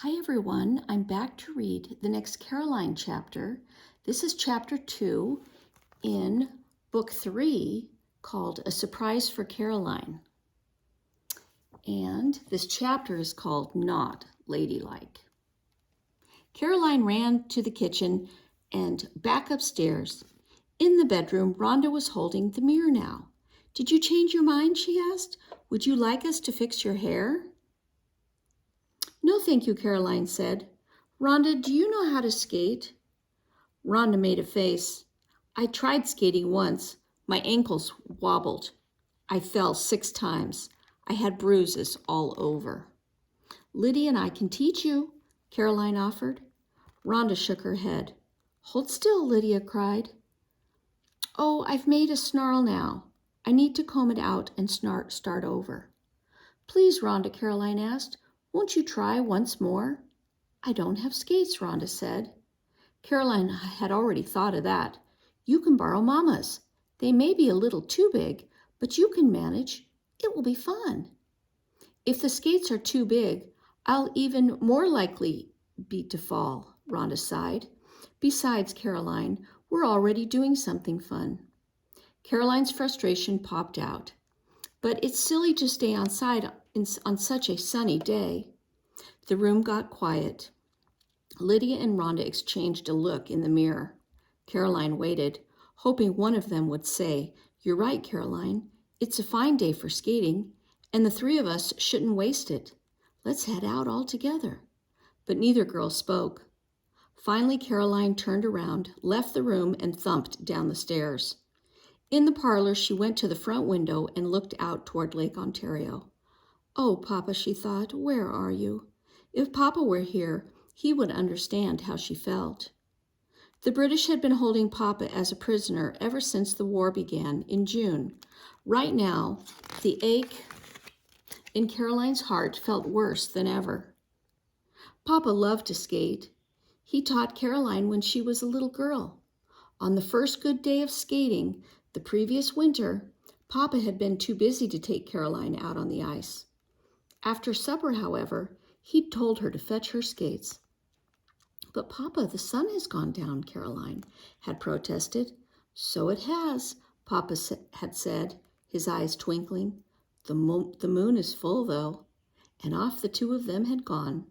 Hi everyone, I'm back to read the next Caroline chapter. This is chapter 2 in book 3 called A Surprise for Caroline. And this chapter is called Not Ladylike. Caroline ran to the kitchen and back upstairs. In the bedroom, Rhonda was holding the mirror now. "Did you change your mind?" she asked. "Would you like us to fix your hair?" "No, thank you," Caroline said. "Rhonda, do you know how to skate?" Rhonda made a face. "I tried skating once. My ankles wobbled. I fell 6 times. I had bruises all over." "Lydia and I can teach you," Caroline offered. Rhonda shook her head. "Hold still," Lydia cried. "Oh, I've made a snarl now. I need to comb it out and start over." "Please, Rhonda," Caroline asked, "won't you try once more?" "I don't have skates," Rhonda said. Caroline had already thought of that. "You can borrow Mama's. They may be a little too big, but you can manage. It will be fun." "If the skates are too big, I'll even more likely be to fall," Rhonda sighed. "Besides, Caroline, we're already doing something fun." Caroline's frustration popped out. "But it's silly to stay outside on such a sunny day." The room got quiet. Lydia and Rhonda exchanged a look in the mirror. Caroline waited, hoping one of them would say, "You're right, Caroline. It's a fine day for skating, and the 3 of us shouldn't waste it. Let's head out all together." But neither girl spoke. Finally, Caroline turned around, left the room, and thumped down the stairs. In the parlor, she went to the front window and looked out toward Lake Ontario. "Oh, Papa," she thought, "where are you? If Papa were here, he would understand how she felt." The British had been holding Papa as a prisoner ever since the war began in June. Right now, the ache in Caroline's heart felt worse than ever. Papa loved to skate. He taught Caroline when she was a little girl. On the first good day of skating, the previous winter, Papa had been too busy to take Caroline out on the ice. After supper, however, he'd told her to fetch her skates. "But Papa, the sun has gone down," Caroline had protested. "So it has," Papa had said, his eyes twinkling. The moon is full, though." And off the 2 of them had gone.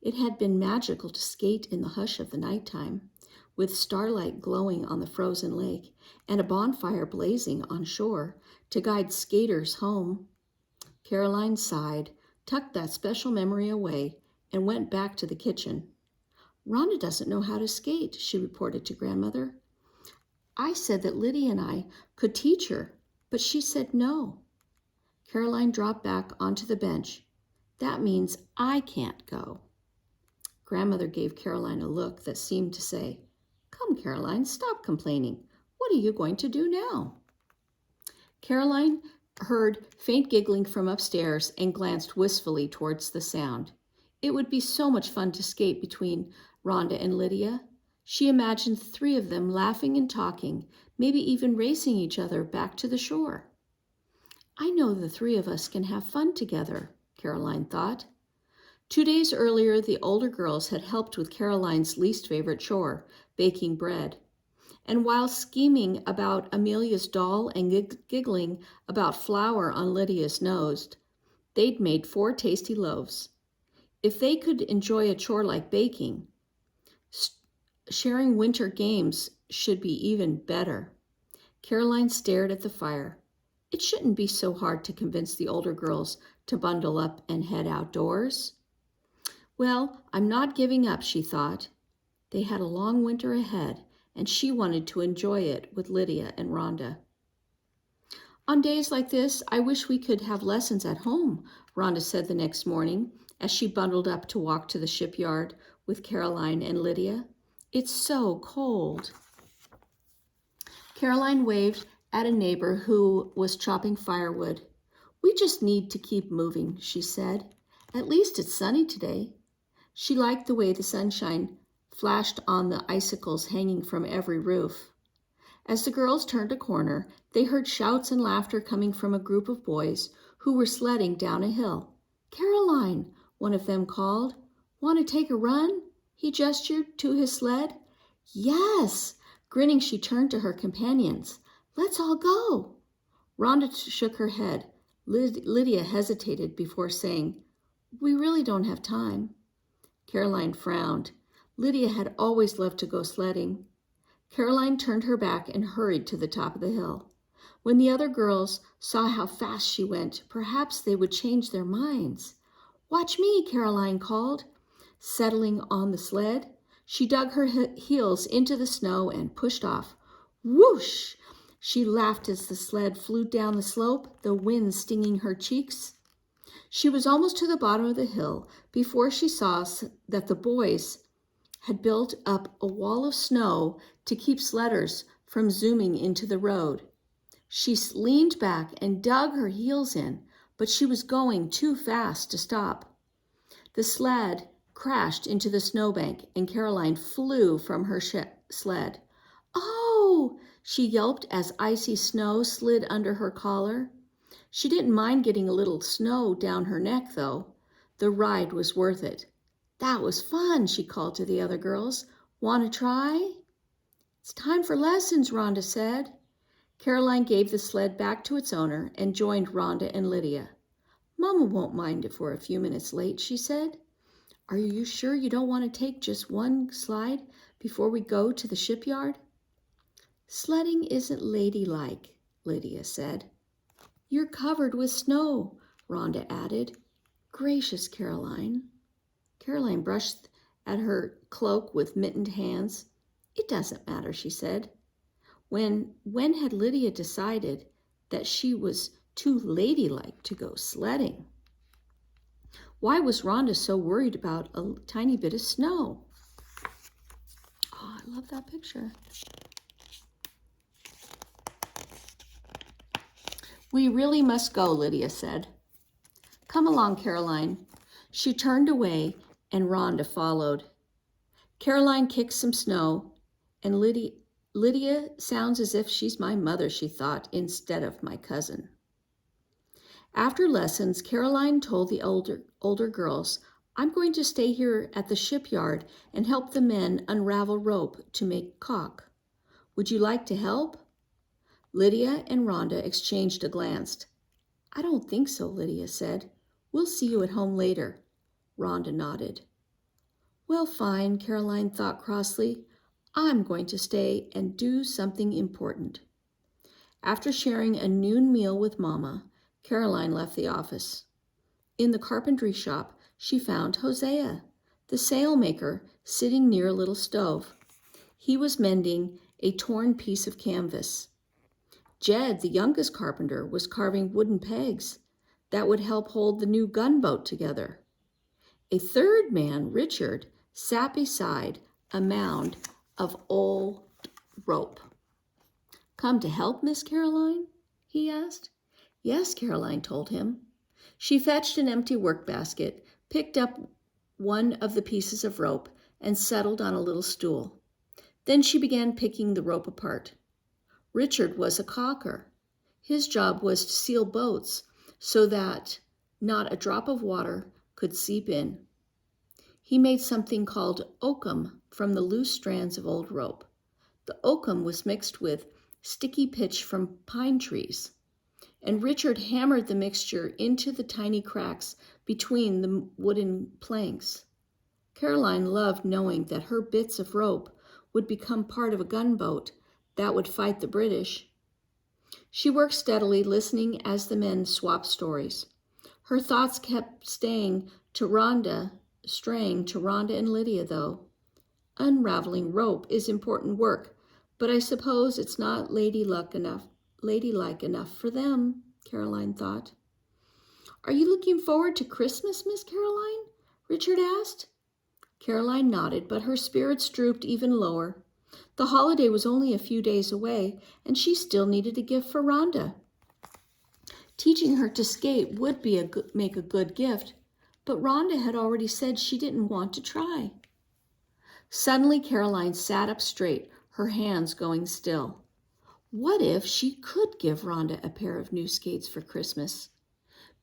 It had been magical to skate in the hush of the nighttime, with starlight glowing on the frozen lake and a bonfire blazing on shore to guide skaters home. Caroline sighed, tucked that special memory away, and went back to the kitchen. "Rhonda doesn't know how to skate," she reported to Grandmother. "I said that Lydia and I could teach her, but she said no." Caroline dropped back onto the bench. "That means I can't go." Grandmother gave Caroline a look that seemed to say, "Come, Caroline, stop complaining. What are you going to do now?" Caroline heard faint giggling from upstairs and glanced wistfully towards the sound. It would be so much fun to skate between Rhonda and Lydia. She imagined the 3 of them laughing and talking, maybe even racing each other back to the shore. "I know the 3 of us can have fun together," Caroline thought. 2 days earlier, the older girls had helped with Caroline's least favorite chore, baking bread. And while scheming about Amelia's doll and giggling about flour on Lydia's nose, they'd made 4 tasty loaves. If they could enjoy a chore like baking, sharing winter games should be even better. Caroline stared at the fire. It shouldn't be so hard to convince the older girls to bundle up and head outdoors. "Well, I'm not giving up," she thought. They had a long winter ahead, and she wanted to enjoy it with Lydia and Rhonda. "On days like this, I wish we could have lessons at home," Rhonda said the next morning as she bundled up to walk to the shipyard with Caroline and Lydia. "It's so cold." Caroline waved at a neighbor who was chopping firewood. "We just need to keep moving," she said. "At least it's sunny today." She liked the way the sunshine flashed on the icicles hanging from every roof. As the girls turned a corner, they heard shouts and laughter coming from a group of boys who were sledding down a hill. "Caroline," one of them called. Want to take a run? He gestured to his sled. Yes! Grinning, she turned to her companions. Let's all go. Rhonda shook her head. Lydia hesitated before saying, We really don't have time. Caroline frowned. Lydia had always loved to go sledding. Caroline turned her back and hurried to the top of the hill. When the other girls saw how fast she went, perhaps they would change their minds. Watch me, Caroline called. Settling on the sled, she dug her heels into the snow and pushed off. Whoosh! She laughed as the sled flew down the slope, the wind stinging her cheeks. She was almost to the bottom of the hill before she saw that the boys had built up a wall of snow to keep sledders from zooming into the road. She leaned back and dug her heels in, but she was going too fast to stop. The sled crashed into the snowbank, and Caroline flew from her sled. Oh! She yelped as icy snow slid under her collar. She didn't mind getting a little snow down her neck, though. The ride was worth it. That was fun, she called to the other girls. Want to try? It's time for lessons, Rhonda said. Caroline gave the sled back to its owner and joined Rhonda and Lydia. Mama won't mind if we're a few minutes late, she said. Are you sure you don't want to take just one slide before we go to the shipyard? Sledding isn't ladylike, Lydia said. You're covered with snow, Rhonda added. Gracious, Caroline. Caroline brushed at her cloak with mittened hands. It doesn't matter, she said. When had Lydia decided that she was too ladylike to go sledding? Why was Rhonda so worried about a tiny bit of snow? Oh, I love that picture. We really must go, Lydia said. Come along, Caroline. She turned away and Rhonda followed. Caroline kicked some snow, and Lydia sounds as if she's my mother, she thought, instead of my cousin. After lessons, Caroline told the older girls, I'm going to stay here at the shipyard and help the men unravel rope to make caulk. Would you like to help? Lydia and Rhonda exchanged a glance. I don't think so, Lydia said. We'll see you at home later. Rhonda nodded. Well, fine, Caroline thought crossly. I'm going to stay and do something important. After sharing a noon meal with Mama, Caroline left the office. In the carpentry shop, she found Hosea, the sailmaker, sitting near a little stove. He was mending a torn piece of canvas. Jed, the youngest carpenter, was carving wooden pegs that would help hold the new gunboat together. A third man, Richard, sat beside a mound of old rope. Come to help, Miss Caroline? He asked. Yes, Caroline told him. She fetched an empty workbasket, picked up one of the pieces of rope, and settled on a little stool. Then she began picking the rope apart. Richard was a caulker. His job was to seal boats so that not a drop of water could seep in. He made something called oakum from the loose strands of old rope. The oakum was mixed with sticky pitch from pine trees, and Richard hammered the mixture into the tiny cracks between the wooden planks. Caroline loved knowing that her bits of rope would become part of a gunboat that would fight the British. She worked steadily, listening as the men swapped stories. Her thoughts kept straying to Rhonda and Lydia, though. Unraveling rope is important work, but I suppose it's not ladylike enough for them, Caroline thought. Are you looking forward to Christmas, Miss Caroline? Richard asked. Caroline nodded, but her spirits drooped even lower. The holiday was only a few days away, and she still needed a gift for Rhonda. Teaching her to skate would make a good gift, but Rhonda had already said she didn't want to try. Suddenly, Caroline sat up straight, her hands going still. What if she could give Rhonda a pair of new skates for Christmas?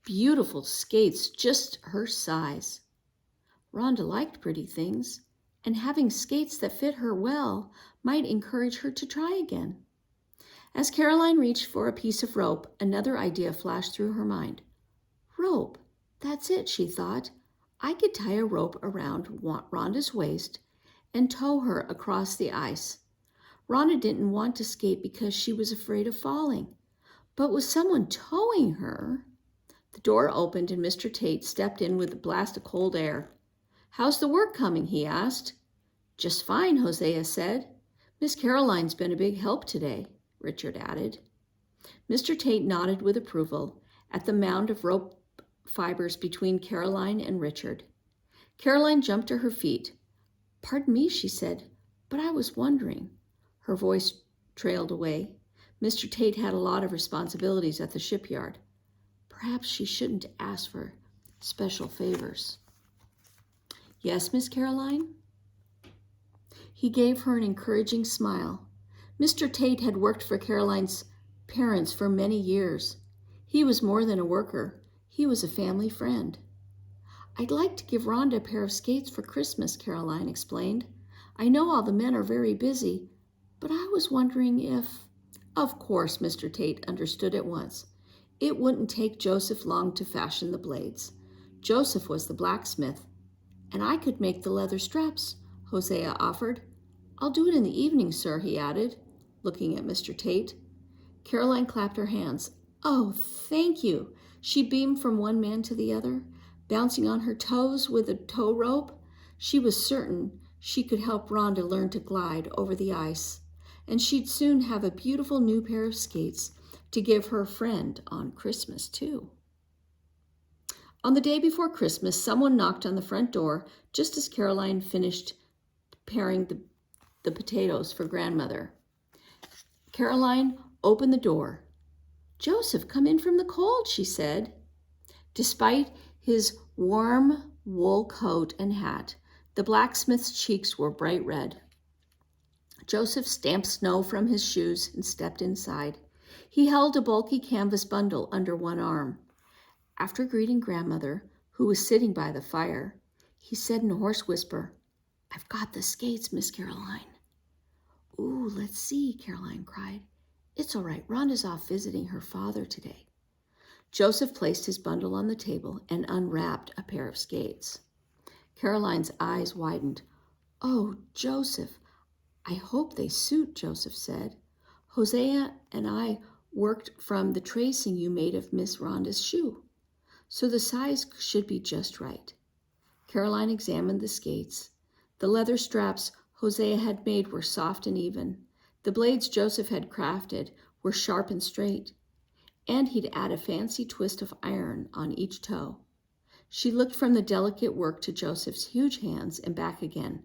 Beautiful skates just her size. Rhonda liked pretty things, and having skates that fit her well might encourage her to try again. As Caroline reached for a piece of rope, another idea flashed through her mind. Rope, that's it, she thought. I could tie a rope around Rhonda's waist and tow her across the ice. Rhonda didn't want to skate because she was afraid of falling. But with someone towing her... The door opened and Mr. Tate stepped in with a blast of cold air. How's the work coming? He asked. Just fine, Hosea said. Miss Caroline's been a big help today, Richard added. Mr. Tate nodded with approval at the mound of rope fibers between Caroline and Richard. Caroline jumped to her feet. Pardon me, she said, but I was wondering. Her voice trailed away. Mr. Tate had a lot of responsibilities at the shipyard. Perhaps she shouldn't ask for special favors. Yes, Miss Caroline? He gave her an encouraging smile. Mr. Tate had worked for Caroline's parents for many years. He was more than a worker. He was a family friend. I'd like to give Rhonda a pair of skates for Christmas, Caroline explained. I know all the men are very busy, but I was wondering if... Of course, Mr. Tate understood at once. It wouldn't take Joseph long to fashion the blades. Joseph was the blacksmith, and I could make the leather straps, Hosea offered. I'll do it in the evening, sir, he added, looking at Mr. Tate. Caroline clapped her hands. Oh, thank you. She beamed from one man to the other, bouncing on her toes with a tow rope. She was certain she could help Rhonda learn to glide over the ice, and she'd soon have a beautiful new pair of skates to give her friend on Christmas, too. On the day before Christmas, someone knocked on the front door just as Caroline finished paring the potatoes for grandmother. Caroline opened the door. Joseph, come in from the cold, she said. Despite his warm wool coat and hat, the blacksmith's cheeks were bright red. Joseph stamped snow from his shoes and stepped inside. He held a bulky canvas bundle under one arm. After greeting grandmother, who was sitting by the fire, he said in a hoarse whisper, I've got the skates, Miss Caroline. Ooh, let's see, Caroline cried. It's all right, Rhonda's off visiting her father today. Joseph placed his bundle on the table and unwrapped a pair of skates. Caroline's eyes widened. Oh, Joseph, I hope they suit, Joseph said. Hosea and I worked from the tracing you made of Miss Rhonda's shoe, so the size should be just right. Caroline examined the skates. The leather straps Hosea had made were soft and even. The blades Joseph had crafted were sharp and straight, and he'd add a fancy twist of iron on each toe. She looked from the delicate work to Joseph's huge hands and back again.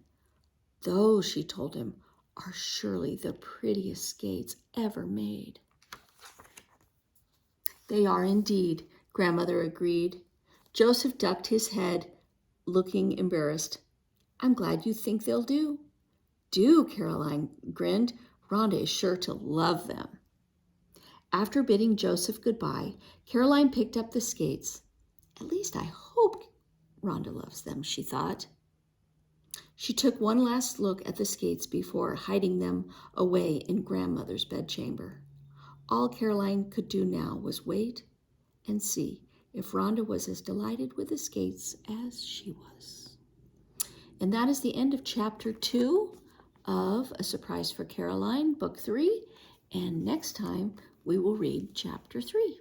Those, she told him, are surely the prettiest skates ever made. They are indeed, grandmother agreed. Joseph ducked his head, looking embarrassed. I'm glad you think they'll do. Do, Caroline grinned. Rhonda is sure to love them. After bidding Joseph goodbye, Caroline picked up the skates. At least I hope Rhonda loves them, she thought. She took one last look at the skates before hiding them away in grandmother's bedchamber. All Caroline could do now was wait and see if Rhonda was as delighted with the skates as she was. And that is the end of Chapter 2 of A Surprise for Caroline, Book 3. And next time we will read Chapter 3.